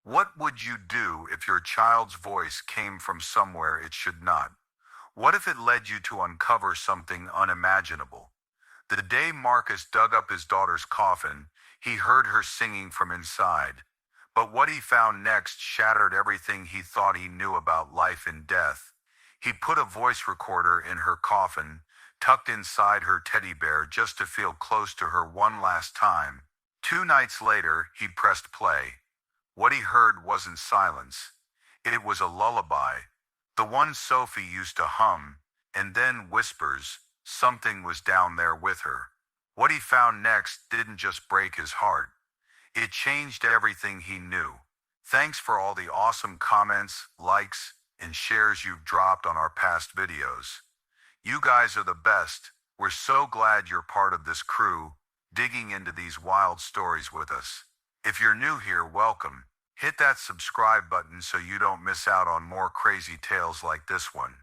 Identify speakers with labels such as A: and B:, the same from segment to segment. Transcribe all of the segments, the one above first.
A: What would you do if your child's voice came from somewhere it should not? What if it led you to uncover something unimaginable? The day Marcus dug up his daughter's coffin, he heard her singing from inside. But what he found next shattered everything he thought he knew about life and death. He put a voice recorder in her coffin, tucked inside her teddy bear just to feel close to her one last time. 2 nights later, he pressed play. What he heard wasn't silence. It was a lullaby. The one Sophie used to hum, and then whispers, something was down there with her. What he found next didn't just break his heart. It changed everything he knew. Thanks for all the awesome comments, likes, and shares you've dropped on our past videos. You guys are the best. We're so glad you're part of this crew, digging into these wild stories with us. If you're new here, welcome. Hit that subscribe button so you don't miss out on more crazy tales like this one.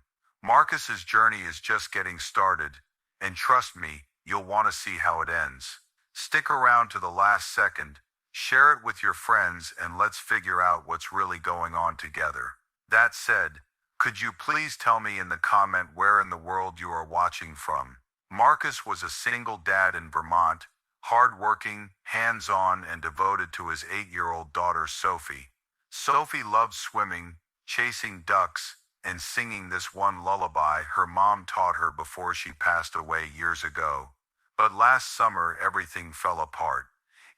A: Marcus's journey is just getting started, and trust me, you'll want to see how it ends. Stick around to the last second, share it with your friends, and let's figure out what's really going on together. That said, could you please tell me in the comment where in the world you are watching from? Marcus was a single dad in Vermont, hard-working, hands-on, and devoted to his 8-year-old daughter Sophie. Sophie loved swimming, chasing ducks, and singing this one lullaby her mom taught her before she passed away years ago. But last summer everything fell apart.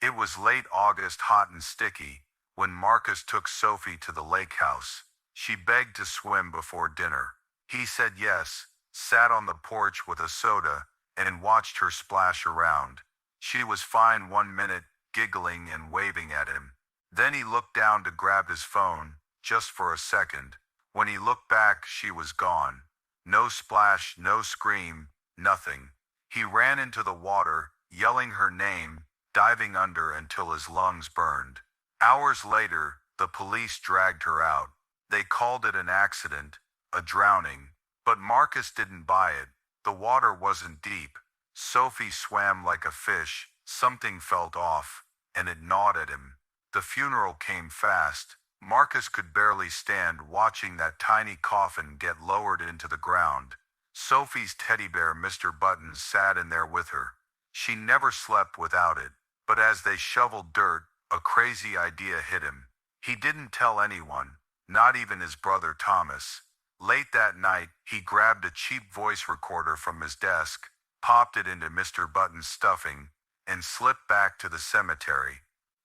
A: It was late August, hot and sticky, when Marcus took Sophie to the lake house. She begged to swim before dinner. He said yes, sat on the porch with a soda, and watched her splash around. She was fine 1 minute, giggling and waving at him. Then he looked down to grab his phone, just for a second. When he looked back, she was gone. No splash, no scream, nothing. He ran into the water, yelling her name, diving under until his lungs burned. Hours later, the police dragged her out. They called it an accident, a drowning. But Marcus didn't buy it. The water wasn't deep. Sophie swam like a fish. Something felt off, and it gnawed at him. The funeral came fast. Marcus could barely stand watching that tiny coffin get lowered into the ground. Sophie's teddy bear, Mr. Buttons, sat in there with her. She never slept without it. But as they shoveled dirt, a crazy idea hit him. He didn't tell anyone, not even his brother Thomas. Late that night, he grabbed a cheap voice recorder from his desk, popped it into Mr. Button's stuffing, and slipped back to the cemetery.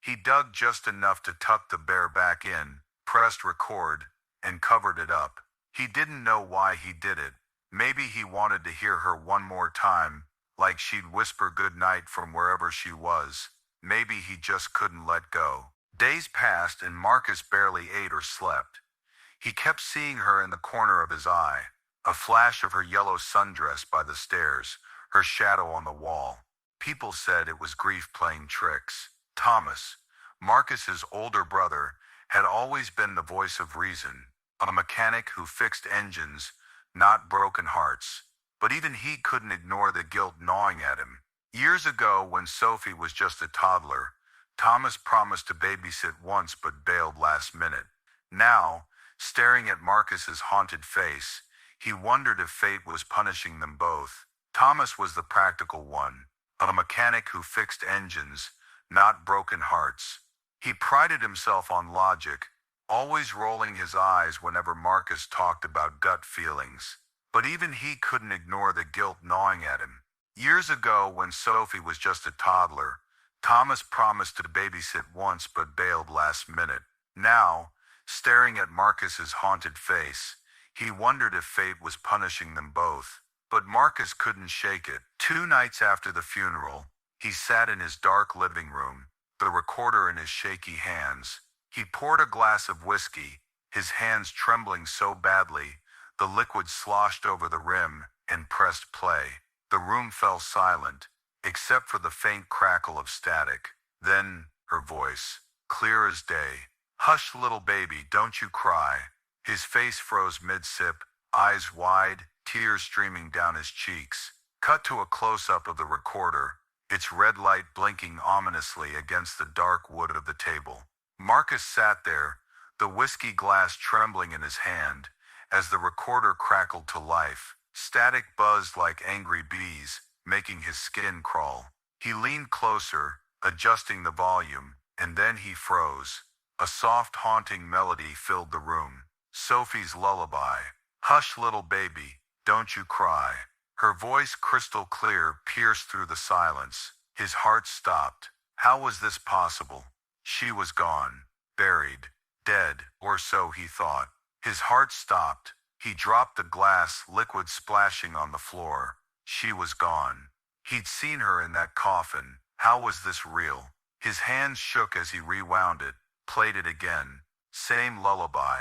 A: He dug just enough to tuck the bear back in, pressed record, and covered it up. He didn't know why he did it. Maybe he wanted to hear her one more time, like she'd whisper goodnight from wherever she was. Maybe he just couldn't let go. Days passed and Marcus barely ate or slept. He kept seeing her in the corner of his eye, a flash of her yellow sundress by the stairs, her shadow on the wall. People said it was grief playing tricks. Thomas, Marcus's older brother, had always been the voice of reason, a mechanic who fixed engines, not broken hearts. But even he couldn't ignore the guilt gnawing at him. Years ago, when Sophie was just a toddler, Thomas promised to babysit once but bailed last minute. Now, staring at Marcus's haunted face, he wondered if fate was punishing them both. Thomas was the practical one, a mechanic who fixed engines, not broken hearts. He prided himself on logic, always rolling his eyes whenever Marcus talked about gut feelings. But even he couldn't ignore the guilt gnawing at him. Years ago, when Sophie was just a toddler, Thomas promised to babysit once but bailed last minute. Now, staring at Marcus's haunted face, he wondered if fate was punishing them both. But Marcus couldn't shake it. 2 nights after the funeral, he sat in his dark living room, the recorder in his shaky hands. He poured a glass of whiskey, his hands trembling so badly, the liquid sloshed over the rim, and pressed play. The room fell silent, except for the faint crackle of static. Then, her voice, clear as day. "Hush, little baby, don't you cry." His face froze mid-sip, eyes wide, tears streaming down his cheeks. Cut to a close-up of the recorder, its red light blinking ominously against the dark wood of the table. Marcus sat there, the whiskey glass trembling in his hand, as the recorder crackled to life. Static buzzed like angry bees, making his skin crawl. He leaned closer, adjusting the volume, and then he froze. A soft, haunting melody filled the room. Sophie's lullaby. Hush, little baby, don't you cry. Her voice, crystal clear, pierced through the silence. His heart stopped. How was this possible? She was gone, buried, dead, or so he thought. His heart stopped. He dropped the glass, liquid splashing on the floor. She was gone. He'd seen her in that coffin. How was this real? His hands shook as he rewound it, played it again. Same lullaby,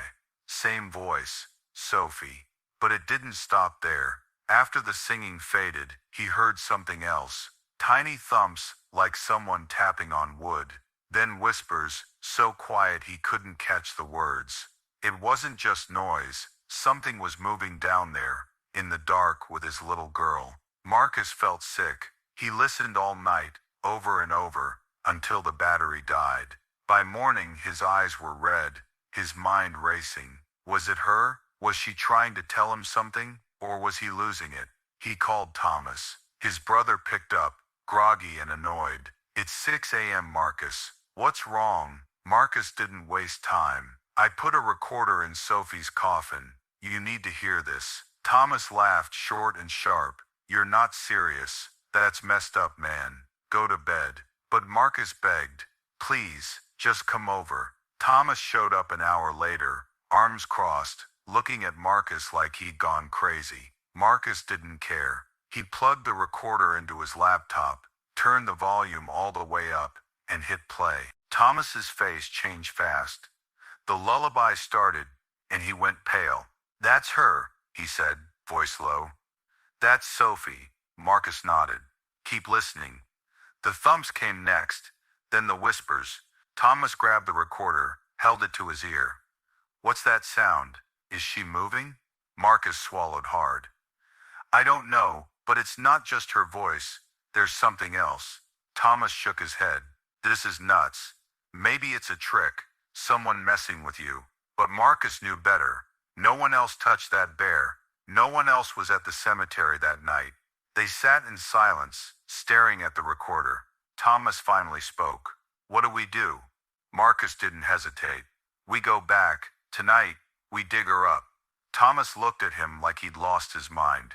A: same voice, Sophie. But it didn't stop there. After the singing faded, he heard something else. Tiny thumps, like someone tapping on wood. Then whispers, so quiet he couldn't catch the words. It wasn't just noise. Something was moving down there, in the dark with his little girl. Marcus felt sick. He listened all night, over and over, until the battery died. By morning his eyes were red, his mind racing. Was it her? Was she trying to tell him something? Or was he losing it? He called Thomas. His brother picked up, groggy and annoyed. It's 6 a.m. Marcus. What's wrong? Marcus didn't waste time. I put a recorder in Sophie's coffin. You need to hear this. Thomas laughed short and sharp. You're not serious. That's messed up, man. Go to bed. But Marcus begged. Please, just come over. Thomas showed up an hour later, arms crossed, looking at Marcus like he'd gone crazy. Marcus didn't care. He plugged the recorder into his laptop, turned the volume all the way up, and hit play. Thomas's face changed fast. The lullaby started, and he went pale. That's her, he said, voice low. That's Sophie. Marcus nodded. Keep listening. The thumps came next, then the whispers. Thomas grabbed the recorder, held it to his ear. What's that sound? Is she moving? Marcus swallowed hard. I don't know, but it's not just her voice. There's something else. Thomas shook his head. This is nuts. Maybe it's a trick, someone messing with you. But Marcus knew better. No one else touched that bear. No one else was at the cemetery that night. They sat in silence, staring at the recorder. Thomas finally spoke. What do we do? Marcus didn't hesitate. We go back. Tonight, we dig her up. Thomas looked at him like he'd lost his mind.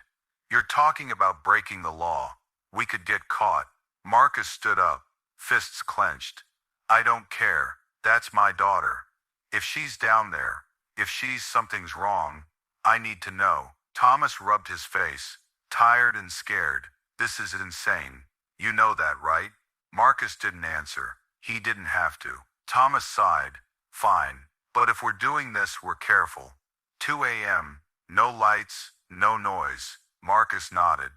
A: You're talking about breaking the law. We could get caught. Marcus stood up, fists clenched. I don't care. That's my daughter. If she's down there, if something's wrong, I need to know. Thomas rubbed his face, tired and scared. This is insane. You know that, right? Marcus didn't answer. He didn't have to. Thomas sighed. Fine. But if we're doing this, we're careful. 2 a.m., no lights, no noise. Marcus nodded.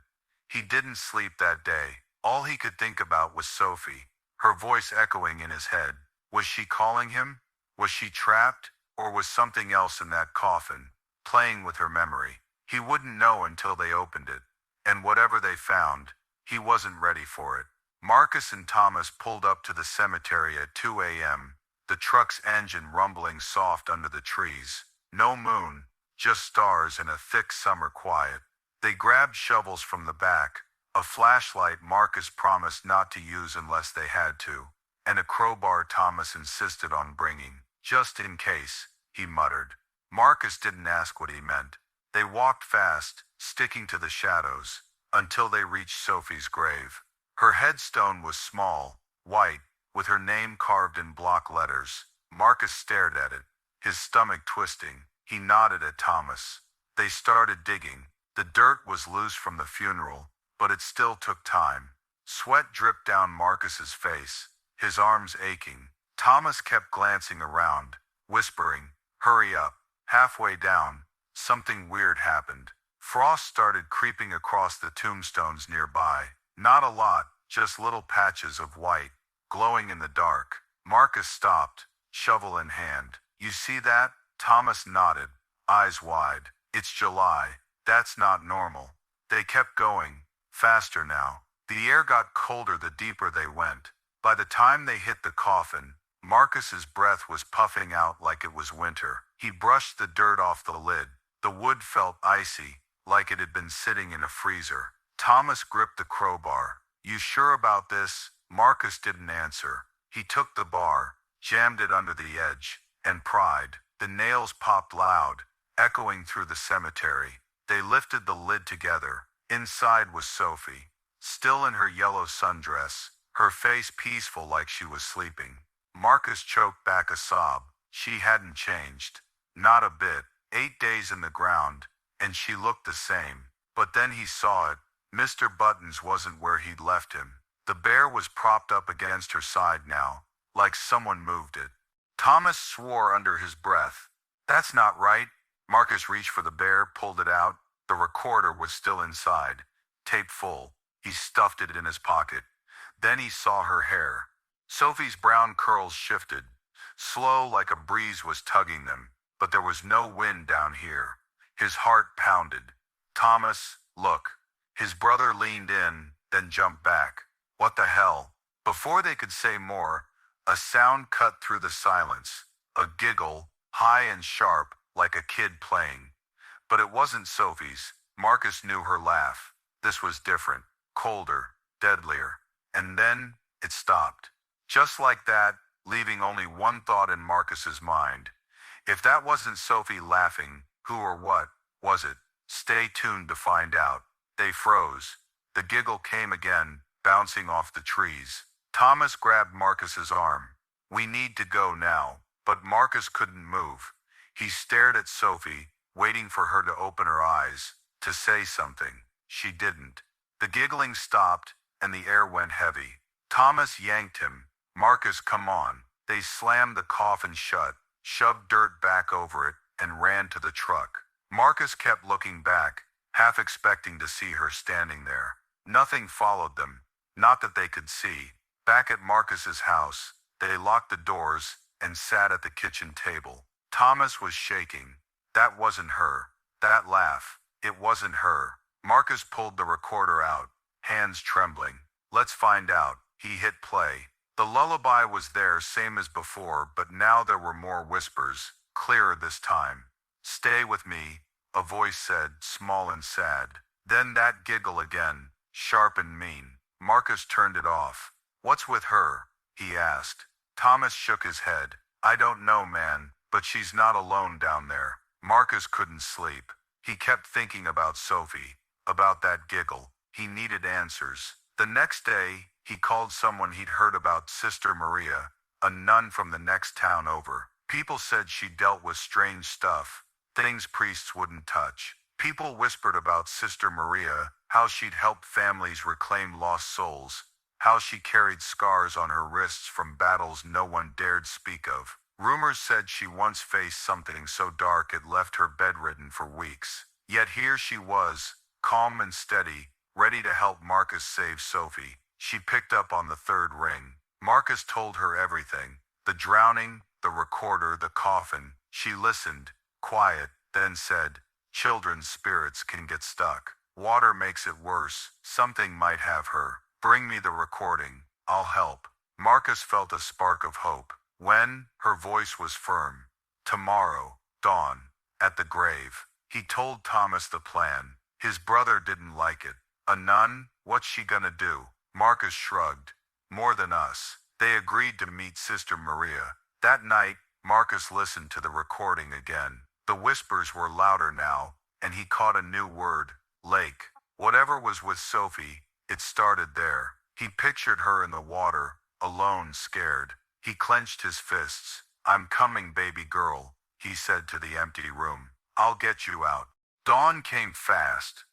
A: He didn't sleep that day. All he could think about was Sophie, her voice echoing in his head. Was she calling him? Was she trapped? Or was something else in that coffin, playing with her memory? He wouldn't know until they opened it. And whatever they found, he wasn't ready for it. Marcus and Thomas pulled up to the cemetery at 2 a.m., the truck's engine rumbling soft under the trees. No moon, just stars and a thick summer quiet. They grabbed shovels from the back, a flashlight Marcus promised not to use unless they had to, and a crowbar Thomas insisted on bringing, just in case, he muttered. Marcus didn't ask what he meant. They walked fast, sticking to the shadows, until they reached Sophie's grave. Her headstone was small, white, with her name carved in block letters. Marcus stared at it, his stomach twisting. He nodded at Thomas. They started digging. The dirt was loose from the funeral, but it still took time. Sweat dripped down Marcus's face, his arms aching. Thomas kept glancing around, whispering, "Hurry up." Halfway down, something weird happened. Frost started creeping across the tombstones nearby. Not a lot, just little patches of white, glowing in the dark. Marcus stopped, shovel in hand. You see that? Thomas nodded, eyes wide. It's July. That's not normal. They kept going, faster now. The air got colder the deeper they went. By the time they hit the coffin, Marcus's breath was puffing out like it was winter. He brushed the dirt off the lid. The wood felt icy, like it had been sitting in a freezer. Thomas gripped the crowbar. "You sure about this?" Marcus didn't answer. He took the bar, jammed it under the edge, and pried. The nails popped loud, echoing through the cemetery. They lifted the lid together. Inside was Sophie, still in her yellow sundress, her face peaceful like she was sleeping. Marcus choked back a sob. She hadn't changed. Not a bit. 8 days in the ground, and she looked the same. But then he saw it. Mr. Buttons wasn't where he'd left him. The bear was propped up against her side now, like someone moved it. Thomas swore under his breath. "That's not right." Marcus reached for the bear, pulled it out. The recorder was still inside, tape full. He stuffed it in his pocket. Then he saw her hair. Sophie's brown curls shifted, slow like a breeze was tugging them, but there was no wind down here. His heart pounded. "Thomas, look." His brother leaned in, then jumped back. "What the hell?" Before they could say more, a sound cut through the silence. A giggle, high and sharp, like a kid playing. But it wasn't Sophie's. Marcus knew her laugh. This was different, colder, deadlier. And then it stopped. Just like that, leaving only one thought in Marcus's mind. If that wasn't Sophie laughing, who or what was it? Stay tuned to find out. They froze. The giggle came again, bouncing off the trees. Thomas grabbed Marcus's arm. "We need to go now." But Marcus couldn't move. He stared at Sophie, waiting for her to open her eyes, to say something. She didn't. The giggling stopped, and the air went heavy. Thomas yanked him. "Marcus, come on." They slammed the coffin shut, shoved dirt back over it, and ran to the truck. Marcus kept looking back, half expecting to see her standing there. Nothing followed them, not that they could see. Back at Marcus's house, they locked the doors and sat at the kitchen table. Thomas was shaking. That wasn't her. That laugh, it wasn't her. Marcus pulled the recorder out, hands trembling. "Let's find out." He hit play. The lullaby was there, same as before, but now there were more whispers, clearer this time. "Stay with me," a voice said, small and sad. Then that giggle again, sharp and mean. Marcus turned it off. "What's with her?" he asked. Thomas shook his head. "I don't know, man, but she's not alone down there." Marcus couldn't sleep. He kept thinking about Sophie, about that giggle. He needed answers. The next day, he called someone he'd heard about, Sister Maria, a nun from the next town over. People said she dealt with strange stuff, things priests wouldn't touch. People whispered about Sister Maria, how she'd helped families reclaim lost souls, how she carried scars on her wrists from battles no one dared speak of. Rumors said she once faced something so dark it left her bedridden for weeks. Yet here she was, calm and steady, ready to help Marcus save Sophie. She picked up on the third ring. Marcus told her everything. The drowning, the recorder, the coffin. She listened, quiet, then said, "Children's spirits can get stuck. Water makes it worse. Something might have her. Bring me the recording. I'll help." Marcus felt a spark of hope. When? Her voice was firm. "Tomorrow, dawn, at the grave." He told Thomas the plan. His brother didn't like it. "A nun? What's she gonna do?" Marcus shrugged. "More than us." They agreed to meet Sister Maria. That night, Marcus listened to the recording again. The whispers were louder now, and he caught a new word, lake. Whatever was with Sophie, it started there. He pictured her in the water, alone, scared. He clenched his fists. "I'm coming, baby girl," he said to the empty room. "I'll get you out." Dawn came fast.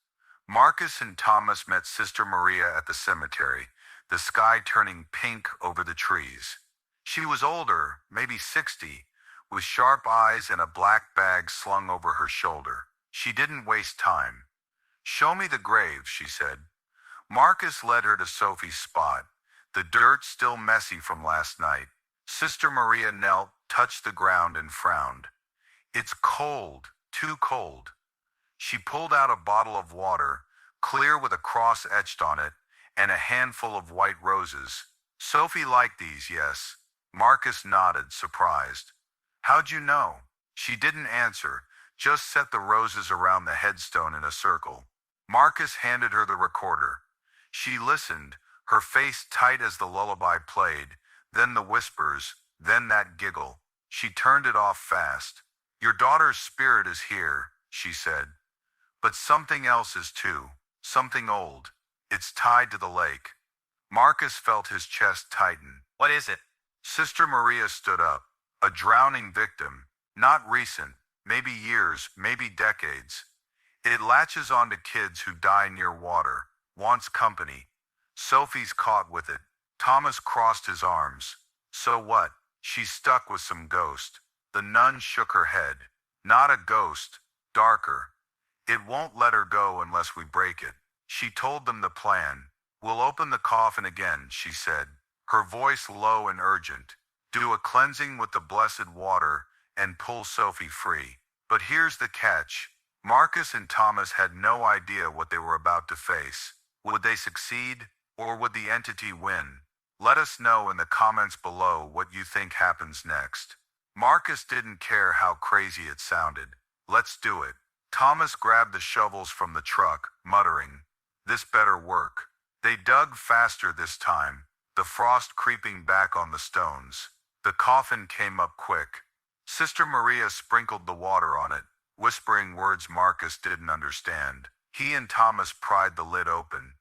A: Marcus and Thomas met Sister Maria at the cemetery, the sky turning pink over the trees. She was older, maybe 60, with sharp eyes and a black bag slung over her shoulder. She didn't waste time. "Show me the grave," she said. Marcus led her to Sophie's spot, the dirt still messy from last night. Sister Maria knelt, touched the ground, and frowned. "It's cold, too cold." She pulled out a bottle of water, clear with a cross etched on it, and a handful of white roses. "Sophie liked these, yes." Marcus nodded, surprised. How'd you know? She didn't answer, just set the roses around the headstone in a circle. Marcus handed her the recorder. She listened, her face tight as the lullaby played, then the whispers, then that giggle. She turned it off fast. Your daughter's spirit is here, she said. But something else is too, something old. It's tied to the lake. Marcus felt his chest tighten.
B: What is it?
A: Sister Maria stood up. A drowning victim. Not recent. Maybe years, maybe decades. It latches onto kids who die near water. Wants company. Sophie's caught with it. Thomas crossed his arms. So what? She's stuck with some ghost. The nun shook her head. Not a ghost. Darker. It won't let her go unless we break it. She told them the plan. We'll open the coffin again, she said, her voice low and urgent. Do a cleansing with the blessed water and pull Sophie free. But here's the catch. Marcus and Thomas had no idea what they were about to face. Would they succeed, or would the entity win? Let us know in the comments below what you think happens next. Marcus didn't care how crazy it sounded. Let's do it. Thomas grabbed the shovels from the truck, muttering, this better work. They dug faster this time, the frost creeping back on the stones. The coffin came up quick. Sister Maria sprinkled the water on it, whispering words Marcus didn't understand. He and Thomas pried the lid open.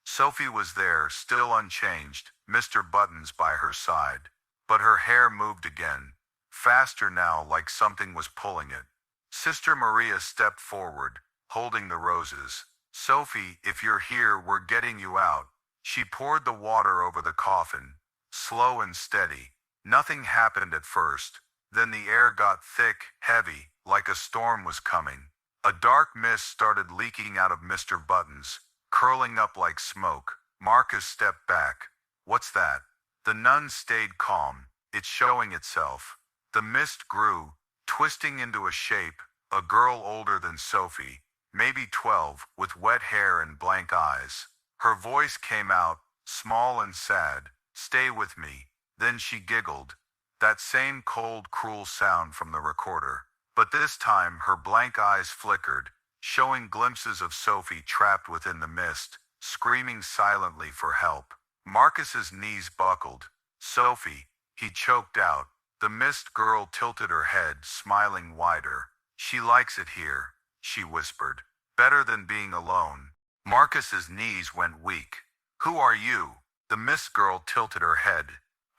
A: Sophie was there, still unchanged, Mr. Buttons by her side. But her hair moved again, faster now, like something was pulling it. Sister Maria stepped forward, holding the roses. Sophie, if you're here, we're getting you out. She poured the water over the coffin, slow and steady. Nothing happened at first. Then the air got thick, heavy, like a storm was coming. A dark mist started leaking out of Mr. Buttons, curling up like smoke. Marcus stepped back. What's that? The nun stayed calm. It's showing itself. The mist grew, twisting into a shape, a girl older than Sophie, maybe 12, with wet hair and blank eyes. Her voice came out, small and sad. Stay with me. Then she giggled. That same cold, cruel sound from the recorder. But this time her blank eyes flickered, showing glimpses of Sophie trapped within the mist, screaming silently for help. Marcus's knees buckled. Sophie, he choked out. The mist girl tilted her head, smiling wider. She likes it here, she whispered. Better than being alone. Marcus's knees went weak. Who are you? The mist girl tilted her head.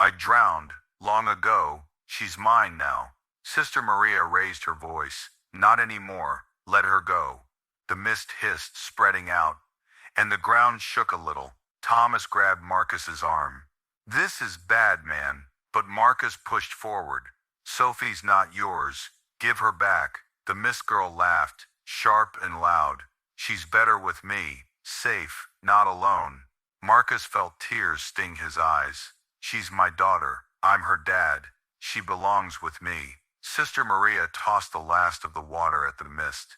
A: I drowned, long ago. She's mine now. Sister Maria raised her voice. Not anymore. Let her go. The mist hissed, spreading out, and the ground shook a little. Thomas grabbed Marcus's arm. This is bad, man. But Marcus pushed forward. Sophie's not yours. Give her back. The mist girl laughed, sharp and loud. She's better with me. Safe, not alone. Marcus felt tears sting his eyes. She's my daughter. I'm her dad. She belongs with me. Sister Maria tossed the last of the water at the mist.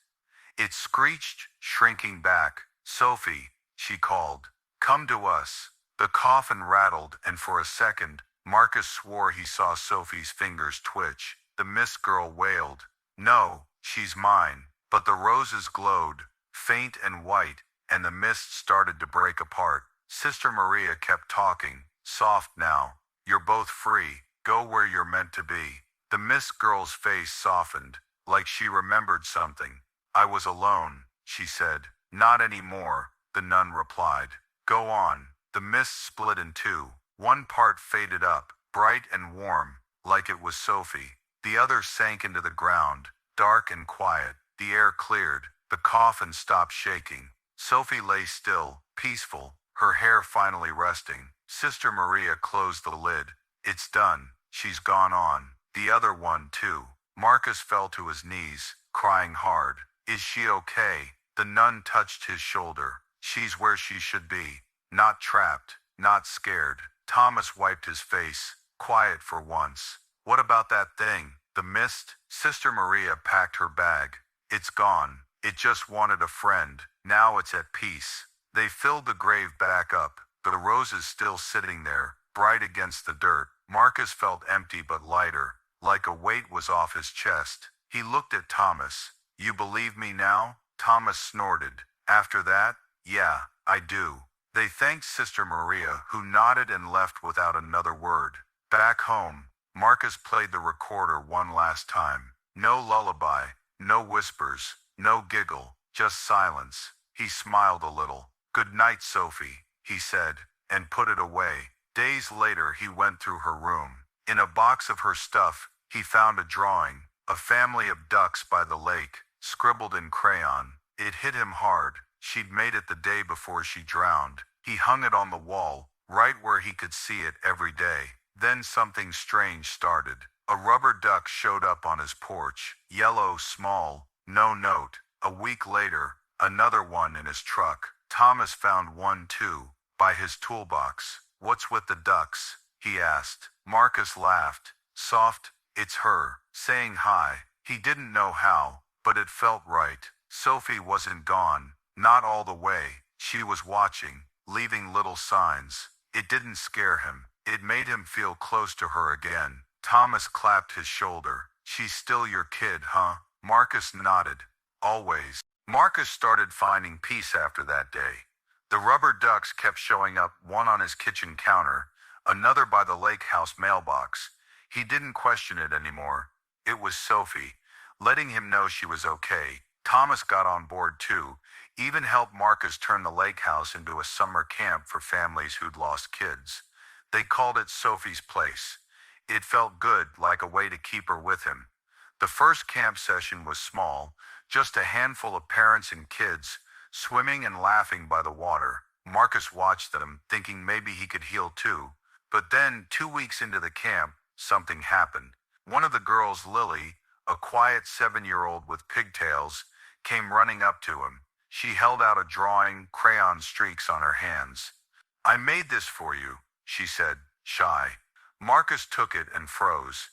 A: It screeched, shrinking back. Sophie, she called. Come to us. The coffin rattled, and for a second, Marcus swore he saw Sophie's fingers twitch. The mist girl wailed. No, she's mine. But the roses glowed, faint and white, and the mist started to break apart. Sister Maria kept talking, soft now. You're both free. Go where you're meant to be. The mist girl's face softened, like she remembered something. I was alone, she said. Not anymore, the nun replied. Go on. The mist split in two. One part faded up, bright and warm, like it was Sophie. The other sank into the ground, dark and quiet. The air cleared. The coffin stopped shaking. Sophie lay still, peaceful, her hair finally resting. Sister Maria closed the lid. It's done. She's gone on. The other one, too. Marcus fell to his knees, crying hard. Is she okay? The nun touched his shoulder. She's where she should be. Not trapped, not scared. Thomas wiped his face, quiet for once. What about that thing? The mist? Sister Maria packed her bag. It's gone. It just wanted a friend. Now it's at peace. They filled the grave back up, the roses still sitting there, bright against the dirt. Marcus felt empty but lighter, like a weight was off his chest. He looked at Thomas. You believe me now? Thomas snorted. After that? Yeah, I do. They thanked Sister Maria, who nodded and left without another word. Back home, Marcus played the recorder one last time. No lullaby, no whispers, no giggle, just silence. He smiled a little. Good night, Sophie, he said, and put it away. Days later he went through her room. In a box of her stuff, he found a drawing, a family of ducks by the lake, scribbled in crayon. It hit him hard. She'd made it the day before she drowned. He hung it on the wall, right where he could see it every day. Then something strange started. A rubber duck showed up on his porch, yellow, small, no note. A week later, another one in his truck. Thomas found one too, by his toolbox. What's with the ducks? He asked. Marcus laughed. Soft, it's her, saying hi. He didn't know how, but it felt right. Sophie wasn't gone, not all the way. She was watching, leaving little signs. It didn't scare him. It made him feel close to her again. Thomas clapped his shoulder. She's still your kid, huh? Marcus nodded. Always. Marcus started finding peace after that day. The rubber ducks kept showing up, one on his kitchen counter, another by the lake house mailbox. He didn't question it anymore. It was Sophie, letting him know she was okay. Thomas got on board too, even helped Marcus turn the lake house into a summer camp for families who'd lost kids. They called it Sophie's Place. It felt good, like a way to keep her with him. The first camp session was small, just a handful of parents and kids, swimming and laughing by the water. Marcus watched them, thinking maybe he could heal too. But then, 2 weeks into the camp, something happened. One of the girls, Lily, a quiet 7-year-old with pigtails, came running up to him. She held out a drawing, crayon streaks on her hands. I made this for you, she said, shy. Marcus took it and froze.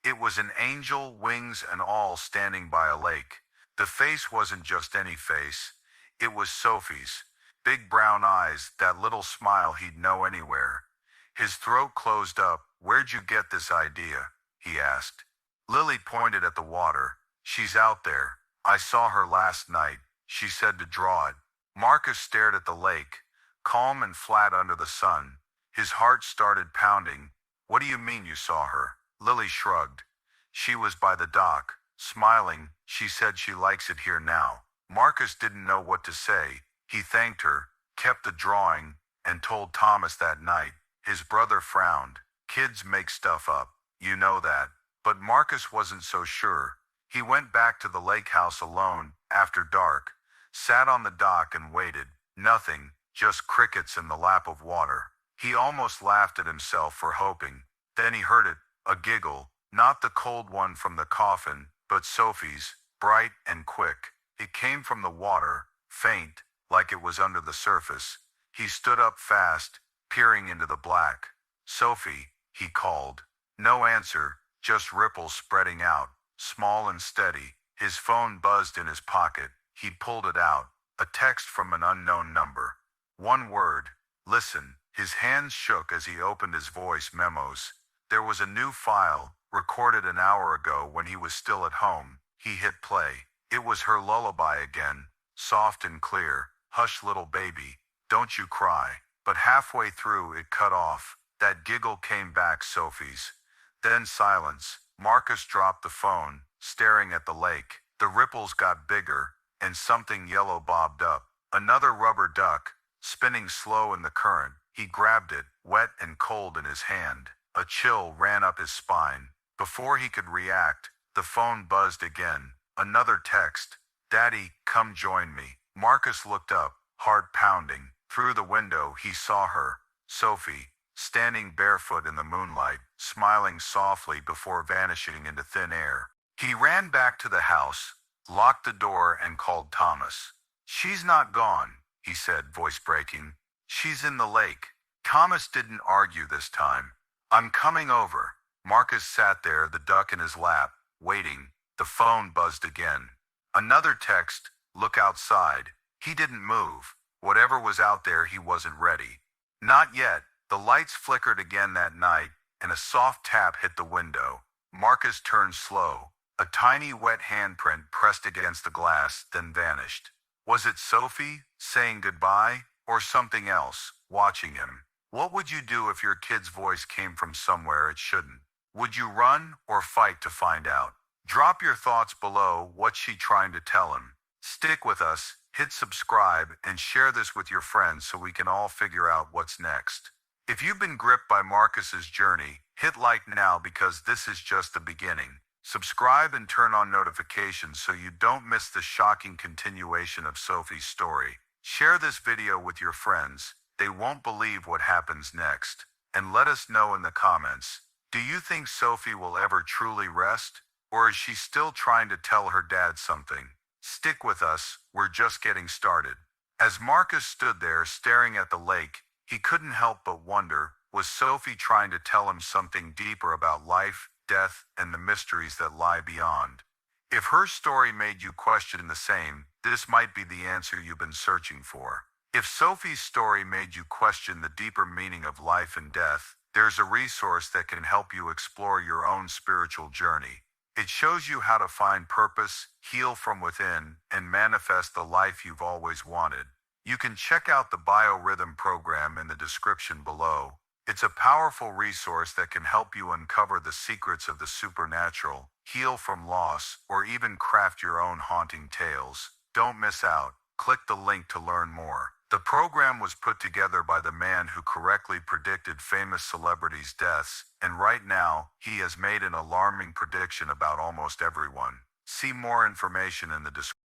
A: It was an angel, wings and all, standing by a lake. The face wasn't just any face. It was Sophie's. Big brown eyes, that little smile he'd know anywhere. His throat closed up. Where'd you get this idea? He asked. Lily pointed at the water. She's out there. I saw her last night. She said to draw it. Marcus stared at the lake, calm and flat under the sun. His heart started pounding. What do you mean you saw her? Lily shrugged. She was by the dock, smiling. She said she likes it here now. Marcus didn't know what to say. He thanked her, kept the drawing, and told Thomas that night. His brother frowned. Kids make stuff up, you know that. But Marcus wasn't so sure. He went back to the lake house alone, after dark, sat on the dock and waited. Nothing, just crickets in the lap of water. He almost laughed at himself for hoping. Then he heard it, a giggle, not the cold one from the coffin, but Sophie's, bright and quick. It came from the water, faint, like it was under the surface. He stood up fast, peering into the black. Sophie, he called. No answer, just ripples spreading out, small and steady. His phone buzzed in his pocket. He pulled it out. A text from an unknown number. One word. Listen. His hands shook as he opened his voice memos. There was a new file, recorded an hour ago when he was still at home. He hit play. It was her lullaby again, soft and clear. Hush, little baby, don't you cry. But halfway through it cut off. That giggle came back, Sophie's. Then silence. Marcus dropped the phone, staring at the lake. The ripples got bigger, and something yellow bobbed up. Another rubber duck, spinning slow in the current. He grabbed it, wet and cold in his hand. A chill ran up his spine. Before he could react, the phone buzzed again. Another text. Daddy, come join me. Marcus looked up, heart pounding. Through the window he saw her, Sophie, standing barefoot in the moonlight, smiling softly before vanishing into thin air. He ran back to the house, locked the door and called Thomas. She's not gone, he said, voice breaking. She's in the lake. Thomas didn't argue this time. I'm coming over. Marcus sat there, the duck in his lap, waiting. The phone buzzed again. Another text, look outside. He didn't move. Whatever was out there, he wasn't ready. Not yet. The lights flickered again that night, and a soft tap hit the window. Marcus turned slow. A tiny wet handprint pressed against the glass, then vanished. Was it Sophie, saying goodbye, or something else, watching him? What would you do if your kid's voice came from somewhere it shouldn't? Would you run or fight to find out? Drop your thoughts below. What's she trying to tell him? Stick with us, hit subscribe, and share this with your friends so we can all figure out what's next. If you've been gripped by Marcus's journey, hit like now because this is just the beginning. Subscribe and turn on notifications so you don't miss the shocking continuation of Sophie's story. Share this video with your friends. They won't believe what happens next. And let us know in the comments. Do you think Sophie will ever truly rest? Or is she still trying to tell her dad something? Stick with us, we're just getting started. As Marcus stood there staring at the lake, he couldn't help but wonder, was Sophie trying to tell him something deeper about life, death, and the mysteries that lie beyond? If her story made you question the same, this might be the answer you've been searching for. If Sophie's story made you question the deeper meaning of life and death, there's a resource that can help you explore your own spiritual journey. It shows you how to find purpose, heal from within, and manifest the life you've always wanted. You can check out the Biorhythm program in the description below. It's a powerful resource that can help you uncover the secrets of the supernatural, heal from loss, or even craft your own haunting tales. Don't miss out. Click the link to learn more. The program was put together by the man who correctly predicted famous celebrities' deaths, and right now, he has made an alarming prediction about almost everyone. See more information in the description.